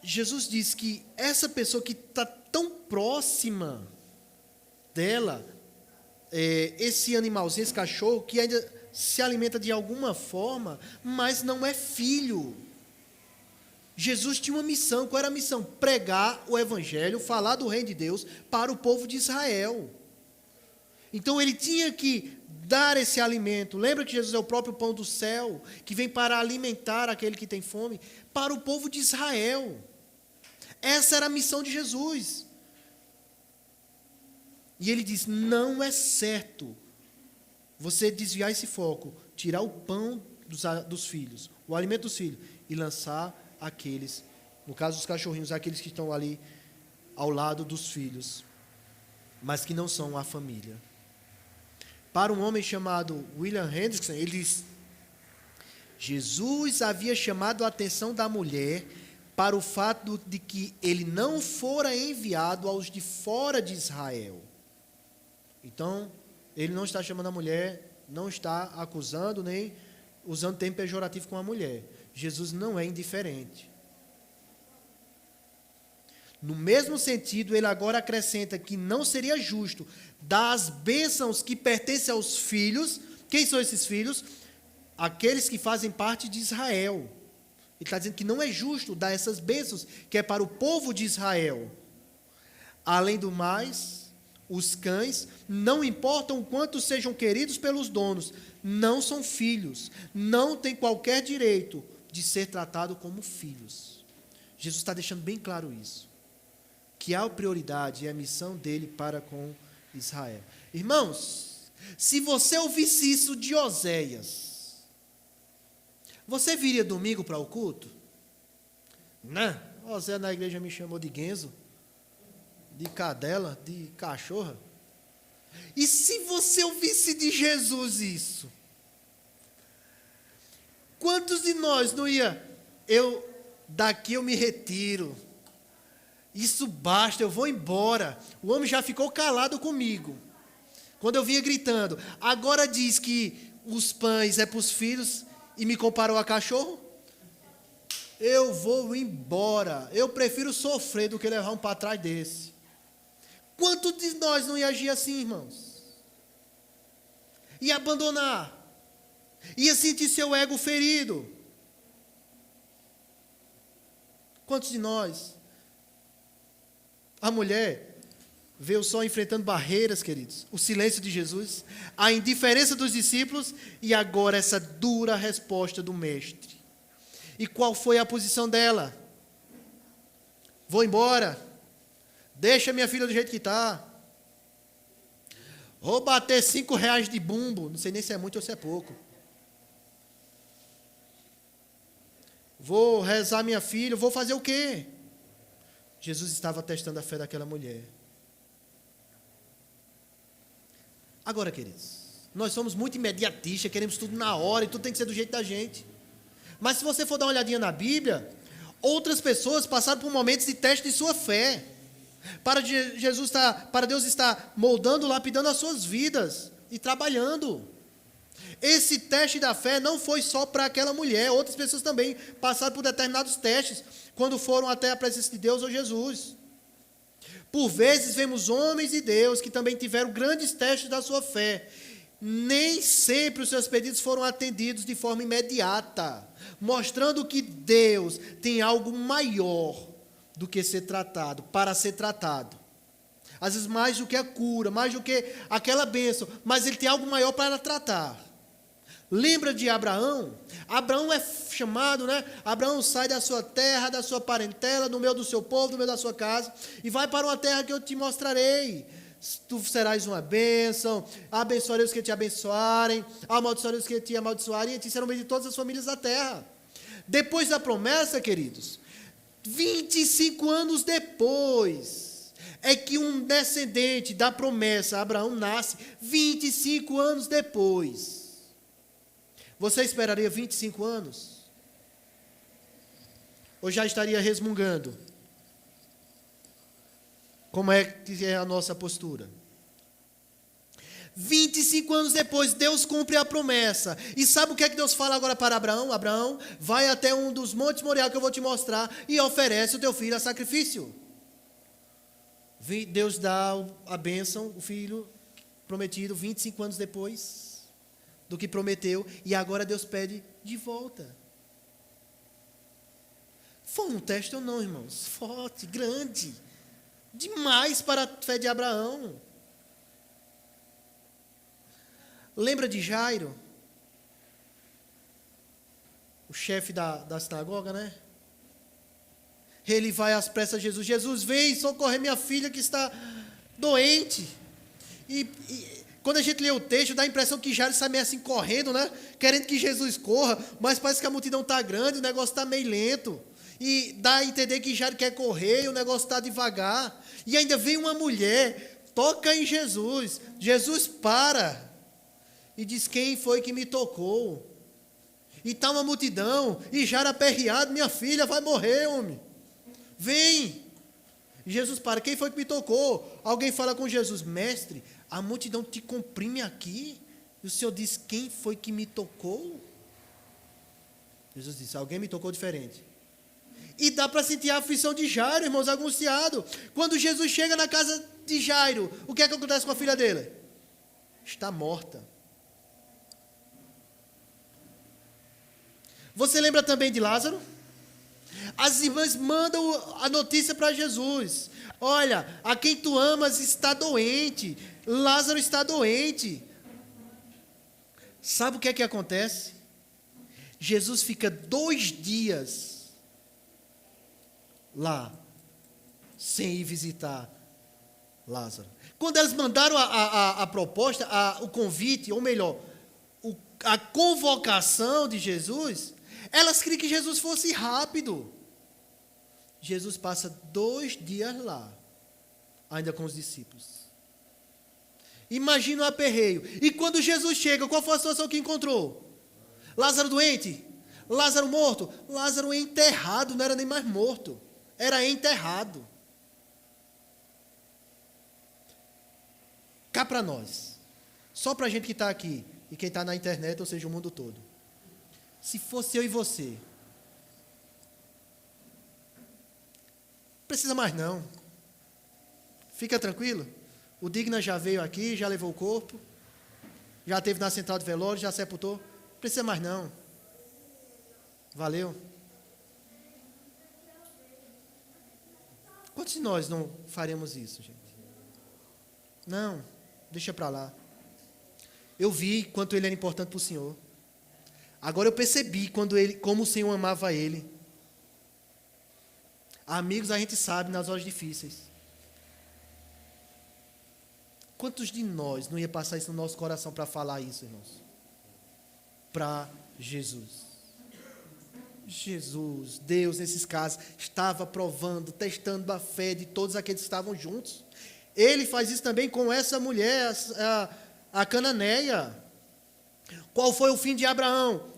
Jesus diz que essa pessoa que está tão próxima dela, esse animalzinho, esse cachorro, que ainda se alimenta de alguma forma, mas não é filho. Jesus tinha uma missão. Qual era a missão? Pregar o evangelho, falar do reino de Deus para o povo de Israel. Então ele tinha que dar esse alimento. Lembra que Jesus é o próprio pão do céu, que vem para alimentar aquele que tem fome, para o povo de Israel. Essa era a missão de Jesus. E ele diz: não é certo você desviar esse foco, tirar o pão dos filhos, o alimento dos filhos, e lançar aqueles, no caso dos cachorrinhos, aqueles que estão ali ao lado dos filhos, mas que não são a família. Para um homem chamado William Hendrickson, ele diz: Jesus havia chamado a atenção da mulher para o fato de que ele não fora enviado aos de fora de Israel. Então, ele não está chamando a mulher, não está acusando, nem usando termo pejorativo com a mulher. Jesus não é indiferente. No mesmo sentido, ele agora acrescenta que não seria justo dar as bênçãos que pertencem aos filhos. Quem são esses filhos? Aqueles que fazem parte de Israel. Ele está dizendo que não é justo dar essas bênçãos, que é para o povo de Israel. Além do mais, os cães, não importam o quanto sejam queridos pelos donos, não são filhos, não têm qualquer direito de ser tratado como filhos. Jesus está deixando bem claro isso, que a prioridade é a missão dele para com Israel. Irmãos, se você ouvisse isso de Oséias, você viria domingo para o culto? Não, Oséias na igreja me chamou de guenzo, de cadela, de cachorra. E se você ouvisse de Jesus isso? Quantos de nós não ia, daqui eu me retiro, isso basta, eu vou embora. O homem já ficou calado comigo, quando eu vinha gritando. Agora diz que os pães é para os filhos e me comparou a cachorro? Eu vou embora, eu prefiro sofrer do que levar um para trás desse. Quantos de nós não ia agir assim, irmãos? Ia abandonar, ia sentir seu ego ferido. Quantos de nós? A mulher veio só enfrentando barreiras, queridos. O silêncio de Jesus, a indiferença dos discípulos e agora essa dura resposta do mestre. E qual foi a posição dela? Vou embora. Deixa minha filha do jeito que está. Vou bater R$5 de bumbo. Não sei nem se é muito ou se é pouco. Vou rezar minha filha. Vou fazer o quê? Jesus estava testando a fé daquela mulher. Agora, queridos, nós somos muito imediatistas, queremos tudo na hora e tudo tem que ser do jeito da gente. Mas se você for dar uma olhadinha na Bíblia, outras pessoas passaram por momentos de teste de sua fé. Para Deus estar moldando, lapidando as suas vidas e trabalhando. Esse teste da fé não foi só para aquela mulher, outras pessoas também passaram por determinados testes quando foram até a presença de Deus ou Jesus. Por vezes vemos homens de Deus que também tiveram grandes testes da sua fé. Nem sempre os seus pedidos foram atendidos de forma imediata, mostrando que Deus tem algo maior do que ser tratado, para ser tratado. Às vezes mais do que a cura, mais do que aquela bênção, mas ele tem algo maior para tratar. Lembra de Abraão? Abraão é chamado, né? Abraão sai da sua terra, da sua parentela, do meio do seu povo, do meio da sua casa, e vai para uma terra que eu te mostrarei. Tu serás uma bênção, abençoarei os que te abençoarem, amaldiçoarei os que te amaldiçoarem, e te serão bem de todas as famílias da terra. Depois da promessa, queridos, 25 anos depois, é que um descendente da promessa, Abraão, nasce 25 anos depois. Você esperaria 25 anos? Ou já estaria resmungando? Como é que é a nossa postura? 25 anos depois, Deus cumpre a promessa. E sabe o que é que Deus fala agora para Abraão? Abraão, vai até um dos montes Moriá que eu vou te mostrar e oferece o teu filho a sacrifício. Deus dá a bênção, o filho prometido 25 anos depois do que prometeu. E agora Deus pede de volta. Foi um teste ou não, irmãos? Forte, grande. Demais para a fé de Abraão. Lembra de Jairo? O chefe da sinagoga, né? Ele vai às pressas a Jesus. Jesus, vem socorrer minha filha que está doente. E quando a gente lê o texto, dá a impressão que Jairo sai meio assim correndo, né? Querendo que Jesus corra, mas parece que a multidão está grande, o negócio está meio lento. E dá a entender que Jairo quer correr e o negócio está devagar. E ainda vem uma mulher, toca em Jesus. Jesus para e diz, quem foi que me tocou? E está uma multidão, e Jairo aperreado, minha filha vai morrer, homem. Vem. E Jesus para, quem foi que me tocou? Alguém fala com Jesus, mestre, a multidão te comprime aqui. E o Senhor diz, quem foi que me tocou? Jesus disse, alguém me tocou diferente. E dá para sentir a aflição de Jairo, irmãos, angustiado. Quando Jesus chega na casa de Jairo, o que é que acontece com a filha dele? Está morta. Você lembra também de Lázaro? As irmãs mandam a notícia para Jesus. Olha, a quem tu amas está doente. Lázaro está doente. Sabe o que é que acontece? Jesus fica 2 dias lá, sem ir visitar Lázaro. Quando elas mandaram a proposta, o convite, ou melhor, a convocação de Jesus, elas queriam que Jesus fosse rápido. Jesus passa 2 dias lá, ainda com os discípulos. Imagina o aperreio. E quando Jesus chega, qual foi a situação que encontrou? Lázaro doente? Lázaro morto? Lázaro enterrado, não era nem mais morto. Era enterrado. Cá para nós. Só para a gente que está aqui e quem está na internet, ou seja, o mundo todo. Se fosse eu e você, precisa mais não. Fica tranquilo. O Digna já veio aqui, já levou o corpo, já esteve na central de velório, já sepultou. Precisa mais não. Valeu. Quantos de nós não faremos isso, gente? Não, deixa para lá. Eu vi quanto ele era importante para o Senhor. Agora eu percebi como o Senhor amava ele. Amigos, a gente sabe nas horas difíceis. Quantos de nós não ia passar isso no nosso coração para falar isso, irmãos? Para Jesus. Jesus, Deus, nesses casos, estava provando, testando a fé de todos aqueles que estavam juntos. Ele faz isso também com essa mulher, a cananeia. Qual foi o fim de Abraão?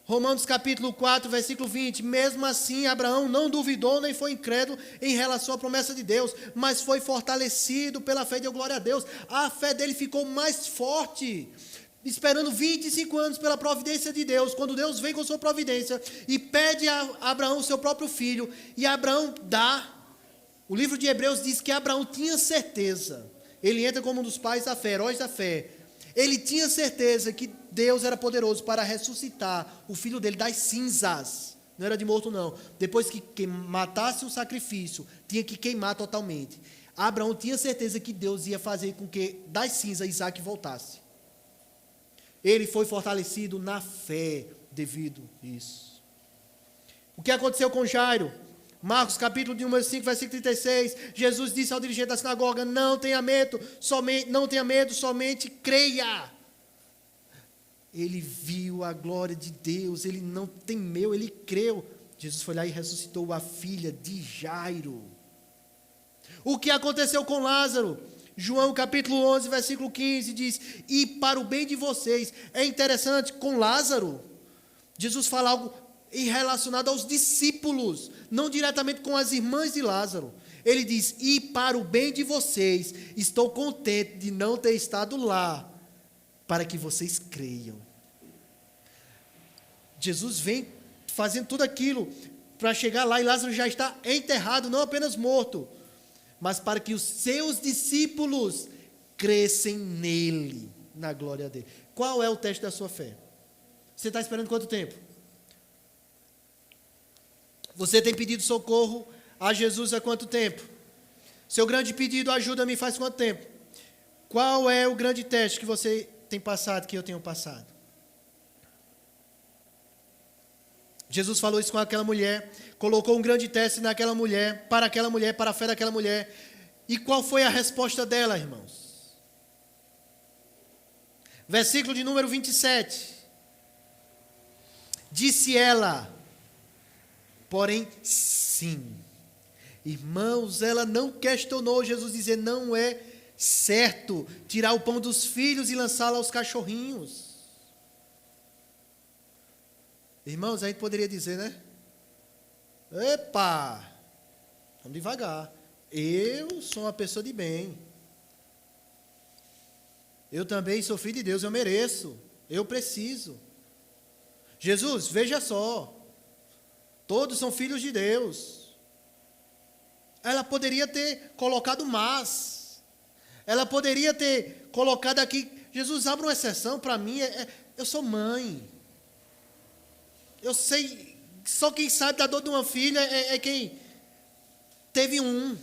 Romanos capítulo 4, versículo 20. Mesmo assim, Abraão não duvidou, nem foi incrédulo em relação à promessa de Deus, mas foi fortalecido pela fé e deu glória a Deus. A fé dele ficou mais forte, esperando 25 anos pela providência de Deus. Quando Deus vem com sua providência e pede a Abraão o seu próprio filho, e Abraão dá. O livro de Hebreus diz que Abraão tinha certeza. Ele entra como um dos pais da fé, heróis da fé. Ele tinha certeza que Deus era poderoso para ressuscitar o filho dele das cinzas. Não era de morto, não. Depois que matasse o sacrifício, tinha que queimar totalmente. Abraão tinha certeza que Deus ia fazer com que das cinzas Isaac voltasse. Ele foi fortalecido na fé devido a isso. O que aconteceu com Jairo? Marcos capítulo de número 5, versículo 36, Jesus disse ao dirigente da sinagoga, não tenha medo, somente creia. Ele viu a glória de Deus, ele não temeu, ele creu. Jesus foi lá e ressuscitou a filha de Jairo. O que aconteceu com Lázaro? João capítulo 11, versículo 15 diz, e para o bem de vocês. É interessante, com Lázaro, Jesus fala algo relacionado aos discípulos, não diretamente com as irmãs de Lázaro. Ele diz, e para o bem de vocês, estou contente de não ter estado lá, para que vocês creiam. Jesus vem fazendo tudo aquilo para chegar lá e Lázaro já está enterrado, não apenas morto, mas para que os seus discípulos crescem nele, na glória dele. Qual é o teste da sua fé? Você está esperando quanto tempo? Você tem pedido socorro a Jesus há quanto tempo? Seu grande pedido, ajuda-me, faz quanto tempo? Qual é o grande teste que você tem passado, que eu tenho passado? Jesus falou isso com aquela mulher, colocou um grande teste naquela mulher, para a fé daquela mulher. E qual foi a resposta dela, irmãos? Versículo de número 27. Disse ela, porém, sim. Irmãos, ela não questionou Jesus dizer, não é certo tirar o pão dos filhos e lançá-lo aos cachorrinhos. Irmãos, a gente poderia dizer, né? Epa, vamos devagar. Eu sou uma pessoa de bem. Eu também sou filho de Deus, eu mereço. Eu preciso. Jesus, veja só. Todos são filhos de Deus. Ela poderia ter colocado mas. Ela poderia ter colocado aqui, Jesus, abre uma exceção para mim, eu sou mãe. Eu sei, só quem sabe da dor de uma filha é quem teve um.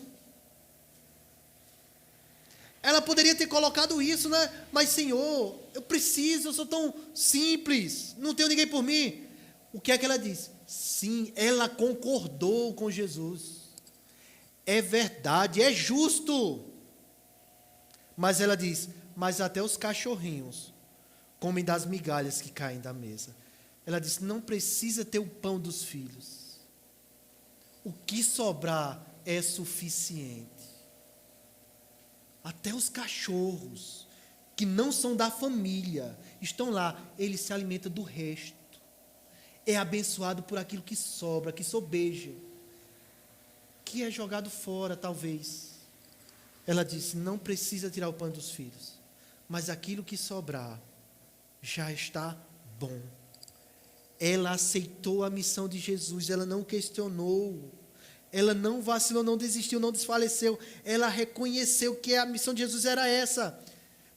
Ela poderia ter colocado isso, né? Mas, Senhor, eu preciso, eu sou tão simples, não tenho ninguém por mim. O que é que ela disse? Sim, ela concordou com Jesus. É verdade, é justo. Mas ela diz, mas até os cachorrinhos comem das migalhas que caem da mesa. Ela disse, não precisa ter o pão dos filhos. O que sobrar é suficiente. Até os cachorros, que não são da família, estão lá, eles se alimentam do resto. É abençoado por aquilo que sobra, que sobeja, que é jogado fora, talvez. Ela disse, não precisa tirar o pão dos filhos, mas aquilo que sobrar já está bom. Ela aceitou a missão de Jesus, ela não questionou, ela não vacilou, não desistiu, não desfaleceu. Ela reconheceu que a missão de Jesus era essa,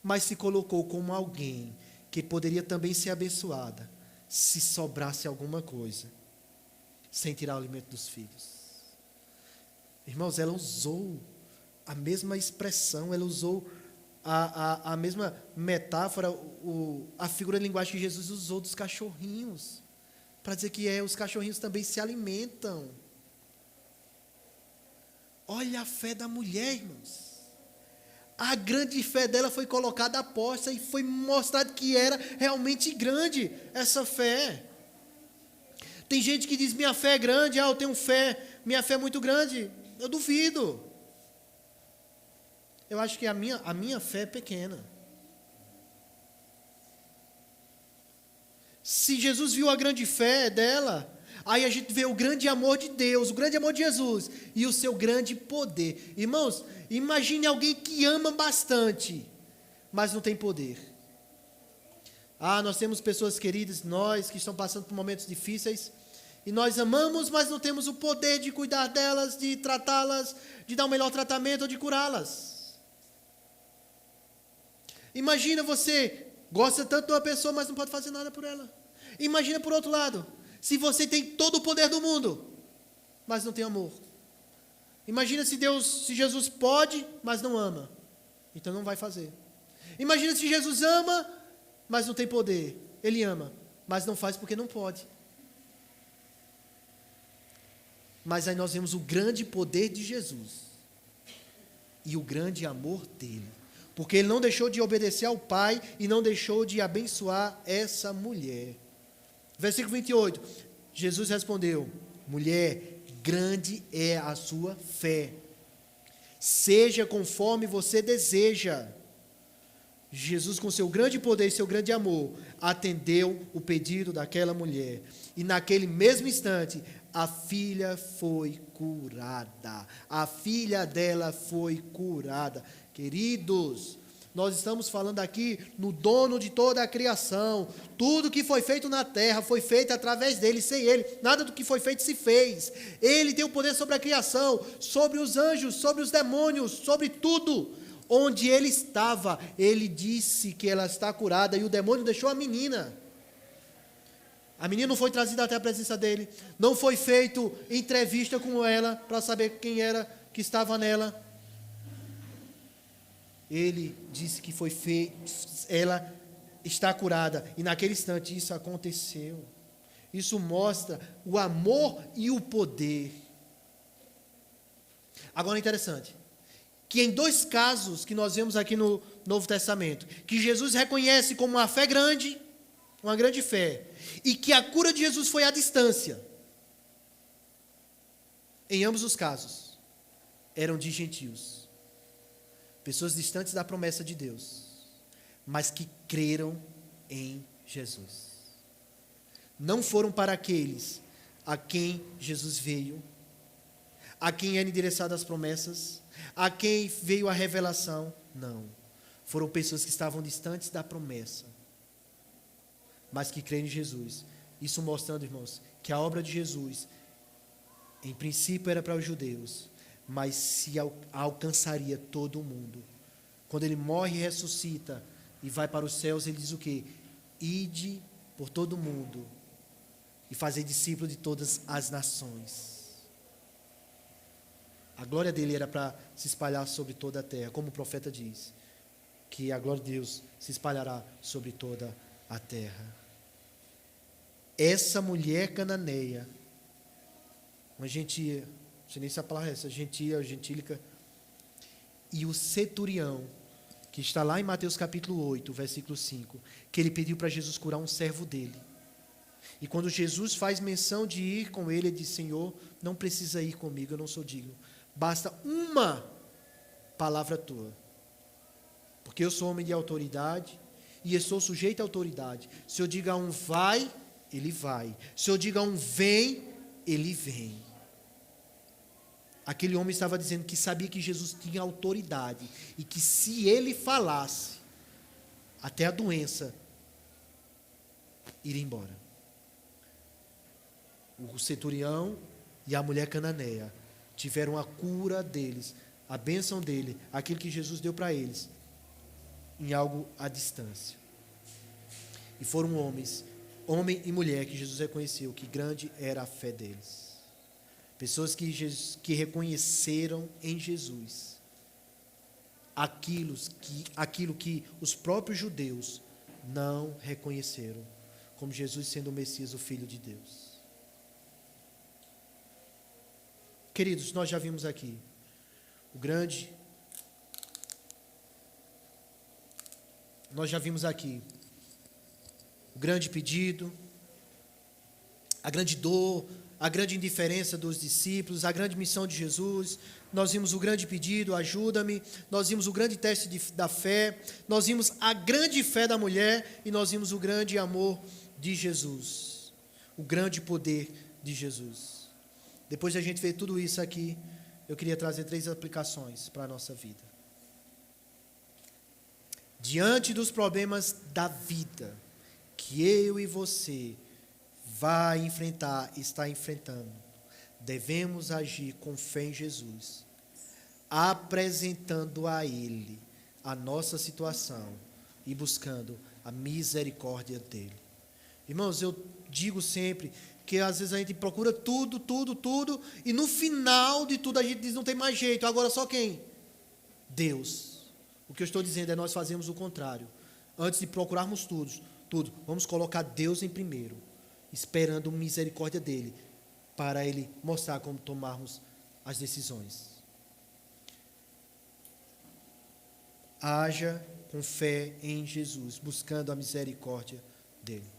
mas se colocou como alguém que poderia também ser abençoada, se sobrasse alguma coisa, sem tirar o alimento dos filhos. Irmãos, ela usou a mesma expressão, ela usou a mesma metáfora, a figura de linguagem que Jesus usou dos cachorrinhos, para dizer que os cachorrinhos também se alimentam. Olha a fé da mulher, irmãos. A grande fé dela foi colocada à posta e foi mostrado que era realmente grande essa fé. Tem gente que diz, minha fé é grande, eu tenho fé, minha fé é muito grande. Eu duvido. Eu acho que a minha fé é pequena. Se Jesus viu a grande fé dela, aí a gente vê o grande amor de Deus, o grande amor de Jesus e o seu grande poder. Irmãos, imagine alguém que ama bastante, mas não tem poder. Nós temos pessoas queridas, nós que estão passando por momentos difíceis, e nós amamos, mas não temos o poder de cuidar delas, de tratá-las, de dar o melhor tratamento ou de curá-las. Imagina você gosta tanto de uma pessoa, mas não pode fazer nada por ela. Imagina por outro lado, se você tem todo o poder do mundo, mas não tem amor. Imagina se Jesus pode, mas não ama. Então não vai fazer. Imagina se Jesus ama, mas não tem poder. Ele ama, mas não faz porque não pode. Mas aí nós vemos o grande poder de Jesus e o grande amor dele. Porque ele não deixou de obedecer ao Pai e não deixou de abençoar essa mulher. Versículo 28. Jesus respondeu, mulher, grande é a sua fé. Seja conforme você deseja. Jesus, com seu grande poder e seu grande amor, atendeu o pedido daquela mulher. E naquele mesmo instante, a filha foi curada. A filha dela foi curada. Queridos, Nós estamos falando aqui no dono de toda a criação. Tudo que foi feito na terra foi feito através dele, sem ele. Nada do que foi feito se fez. Ele tem o poder sobre a criação, sobre os anjos, sobre os demônios, sobre tudo. Onde ele estava, ele disse que ela está curada e o demônio deixou a menina. A menina não foi trazida até a presença dele. Não foi feito entrevista com ela para saber quem era que estava nela. Ele disse que foi feito, ela está curada. E naquele instante isso aconteceu. Isso mostra o amor e o poder. Agora é interessante, que em dois casos que nós vemos aqui no Novo Testamento, que Jesus reconhece como uma fé grande, uma grande fé, e que a cura de Jesus foi à distância. Em ambos os casos, eram de gentios. Pessoas distantes da promessa de Deus, mas que creram em Jesus. Não foram para aqueles a quem Jesus veio, a quem eram endereçadas as promessas, a quem veio a revelação. Não. Foram pessoas que estavam distantes da promessa, mas que creem em Jesus. Isso mostrando, irmãos, que a obra de Jesus, em princípio era para os judeus, mas se alcançaria todo o mundo. Quando ele morre e ressuscita e vai para os céus, ele diz o quê? Ide por todo o mundo e fazer discípulo de todas as nações. A glória dele era para se espalhar sobre toda a terra, como o profeta diz, que a glória de Deus se espalhará sobre toda a terra. Essa mulher cananeia, uma gentia, não sei nem se a palavra é essa, gentílica, e o centurião, que está lá em Mateus capítulo 8, versículo 5, que ele pediu para Jesus curar um servo dele. E quando Jesus faz menção de ir com ele, ele diz: Senhor, não precisa ir comigo, eu não sou digno. Basta uma palavra tua. Porque eu sou homem de autoridade e eu sou sujeito à autoridade. Se eu digo a um vai, ele vai. Se eu digo a um vem, ele vem. Aquele homem estava dizendo que sabia que Jesus tinha autoridade e que se ele falasse, até a doença iria embora. O centurião e a mulher cananeia tiveram a cura deles, a bênção dele, aquilo que Jesus deu para eles, em algo à distância. E foram homens, homem e mulher, que Jesus reconheceu que grande era a fé deles. Pessoas que reconheceram em Jesus aquilo que os próprios judeus não reconheceram, como Jesus sendo o Messias, o Filho de Deus. Queridos, nós já vimos aqui o grande pedido, a grande dor, a grande indiferença dos discípulos, a grande missão de Jesus. Nós vimos o grande pedido, ajuda-me. Nós vimos o grande teste da fé. Nós vimos a grande fé da mulher e nós vimos o grande amor de Jesus, o grande poder de Jesus. Depois de a gente ver tudo isso aqui, eu queria trazer 3 aplicações para a nossa vida. Diante dos problemas da vida que eu e você está enfrentando, devemos agir com fé em Jesus, apresentando a Ele a nossa situação e buscando a misericórdia dEle. Irmãos, eu digo sempre que às vezes a gente procura tudo, e no final de tudo a gente diz: não tem mais jeito, agora só quem? Deus. O que eu estou dizendo é: nós fazemos o contrário. Antes de procurarmos tudo, vamos colocar Deus em primeiro, esperando a misericórdia dEle, para Ele mostrar como tomarmos as decisões. Haja com fé em Jesus, buscando a misericórdia dEle.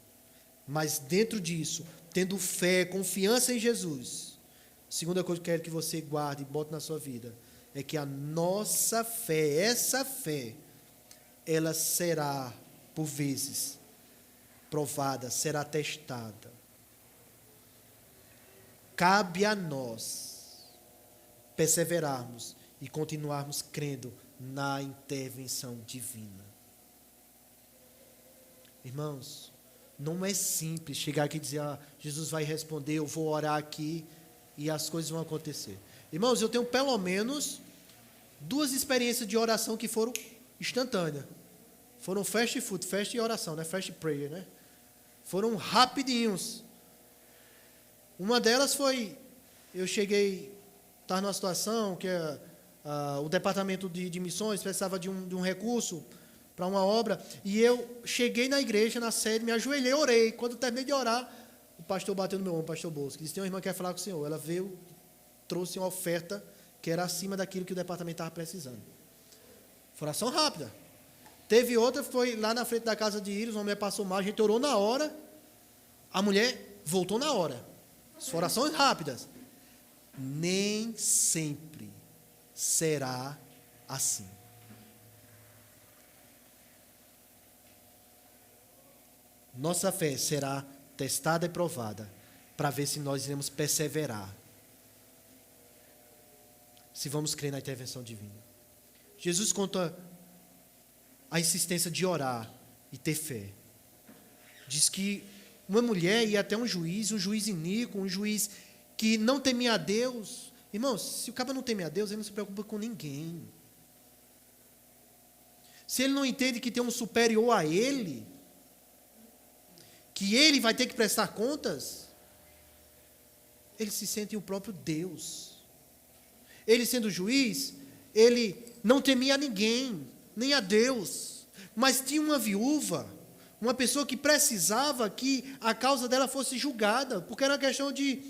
Mas dentro disso, tendo fé, confiança em Jesus, a segunda coisa que eu quero que você guarde e bote na sua vida, é que a nossa fé, essa fé, ela será, por vezes, provada, será testada. Cabe a nós perseverarmos e continuarmos crendo na intervenção divina. Irmãos, não é simples chegar aqui e dizer, Jesus vai responder, eu vou orar aqui e as coisas vão acontecer. Irmãos, eu tenho pelo menos 2 experiências de oração que foram instantâneas. Foram fast food, fast oração, né? Fast prayer, né? Foram rapidinhos. Uma delas foi, eu cheguei, estava numa situação que o departamento de missões precisava de um recurso para uma obra, e eu cheguei na igreja, na sede, me ajoelhei, orei. Quando terminei de orar, o pastor bateu no meu ombro, o pastor Bosco, disse, tem uma irmã que quer falar com o senhor. Ela veio, trouxe uma oferta que era acima daquilo que o departamento estava precisando. Foi oração rápida. Teve outra, foi lá na frente da casa de Íris, uma mulher passou mal, a gente orou na hora, a mulher voltou na hora. Foram orações rápidas. Nem sempre será assim. Nossa fé será testada e provada para ver se nós iremos perseverar, se vamos crer na intervenção divina. Jesus conta a insistência de orar e ter fé. Diz que uma mulher ia até um juiz iníquo, um juiz que não temia a Deus. Irmãos, se o cara não teme a Deus, ele não se preocupa com ninguém. Se ele não entende que tem um superior a ele, que ele vai ter que prestar contas, ele se sente o próprio Deus. Ele sendo juiz, ele não temia a ninguém, nem a Deus, mas tinha uma viúva, uma pessoa que precisava que a causa dela fosse julgada, porque era uma questão de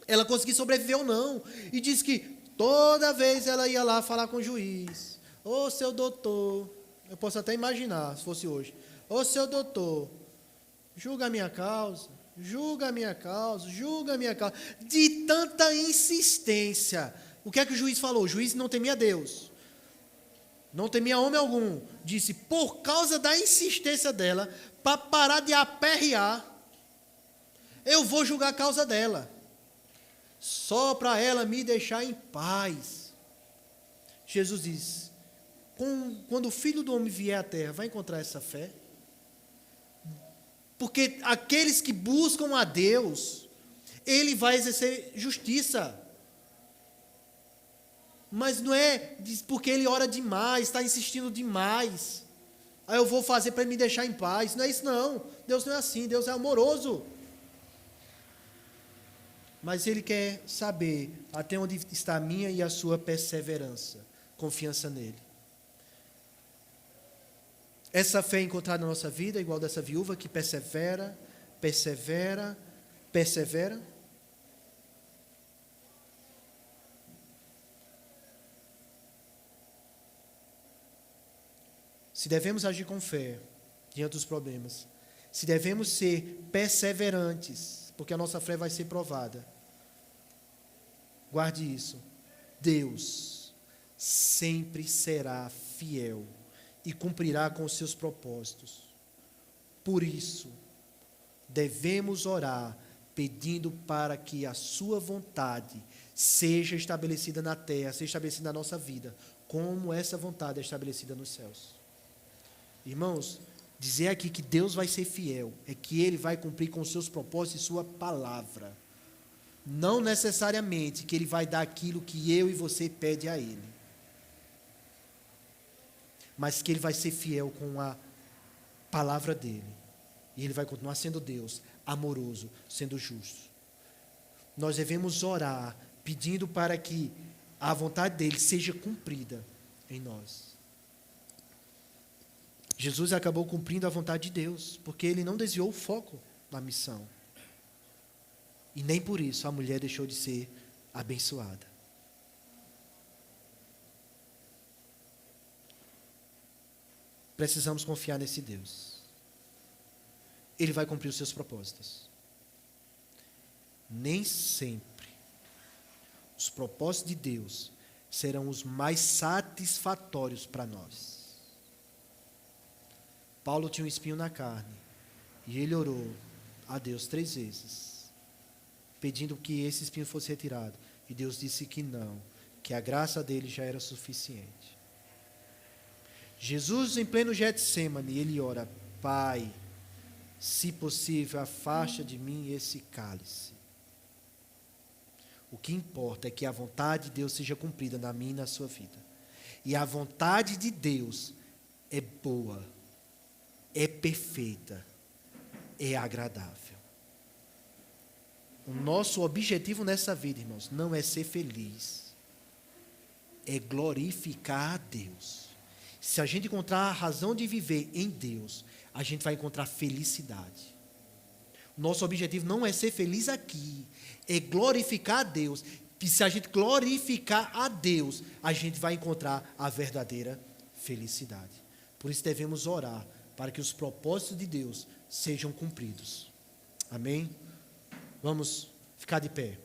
ela conseguir sobreviver ou não. E diz que toda vez ela ia lá falar com o juiz, ô seu doutor, eu posso até imaginar, se fosse hoje, ô seu doutor, julga a minha causa, julga a minha causa, julga a minha causa. De tanta insistência. O que é que o juiz falou? O juiz não temia Deus, não temia homem algum. Disse, por causa da insistência dela, para parar de aperrear, eu vou julgar a causa dela, só para ela me deixar em paz. Jesus diz, quando o Filho do Homem vier à terra, vai encontrar essa fé? Porque aqueles que buscam a Deus, Ele vai exercer justiça. Mas não é porque ele ora demais, está insistindo demais. Aí eu vou fazer para ele me deixar em paz. Não é isso não. Deus não é assim, Deus é amoroso. Mas Ele quer saber até onde está a minha e a sua perseverança, confiança nele. Essa fé encontrada na nossa vida, igual dessa viúva que persevera, persevera, persevera. Se devemos agir com fé diante dos problemas, se devemos ser perseverantes, porque a nossa fé vai ser provada, guarde isso, Deus sempre será fiel e cumprirá com os seus propósitos. Por isso, devemos orar pedindo para que a sua vontade seja estabelecida na terra, seja estabelecida na nossa vida, como essa vontade é estabelecida nos céus. Irmãos, dizer aqui que Deus vai ser fiel, é que Ele vai cumprir com os seus propósitos e sua palavra. Não necessariamente que Ele vai dar aquilo que eu e você pede a Ele, mas que Ele vai ser fiel com a palavra dEle. E Ele vai continuar sendo Deus, amoroso, sendo justo. Nós devemos orar, pedindo para que a vontade dEle seja cumprida em nós. Jesus acabou cumprindo a vontade de Deus, porque Ele não desviou o foco da missão. E nem por isso a mulher deixou de ser abençoada. Precisamos confiar nesse Deus. Ele vai cumprir os seus propósitos. Nem sempre os propósitos de Deus serão os mais satisfatórios para nós. Paulo tinha um espinho na carne e ele orou a Deus 3 vezes, pedindo que esse espinho fosse retirado. E Deus disse que não, que a graça dele já era suficiente. Jesus, em pleno Getsemane, ele ora: Pai, se possível, afasta de mim esse cálice. O que importa é que a vontade de Deus seja cumprida na minha e na sua vida. E a vontade de Deus é boa, é perfeita, é agradável. O nosso objetivo nessa vida, irmãos, não é ser feliz, é glorificar a Deus. Se a gente encontrar a razão de viver em Deus, a gente vai encontrar felicidade. Nosso objetivo não é ser feliz aqui, é glorificar a Deus. E se a gente glorificar a Deus, a gente vai encontrar a verdadeira felicidade. Por isso devemos orar para que os propósitos de Deus sejam cumpridos. Amém? Vamos ficar de pé.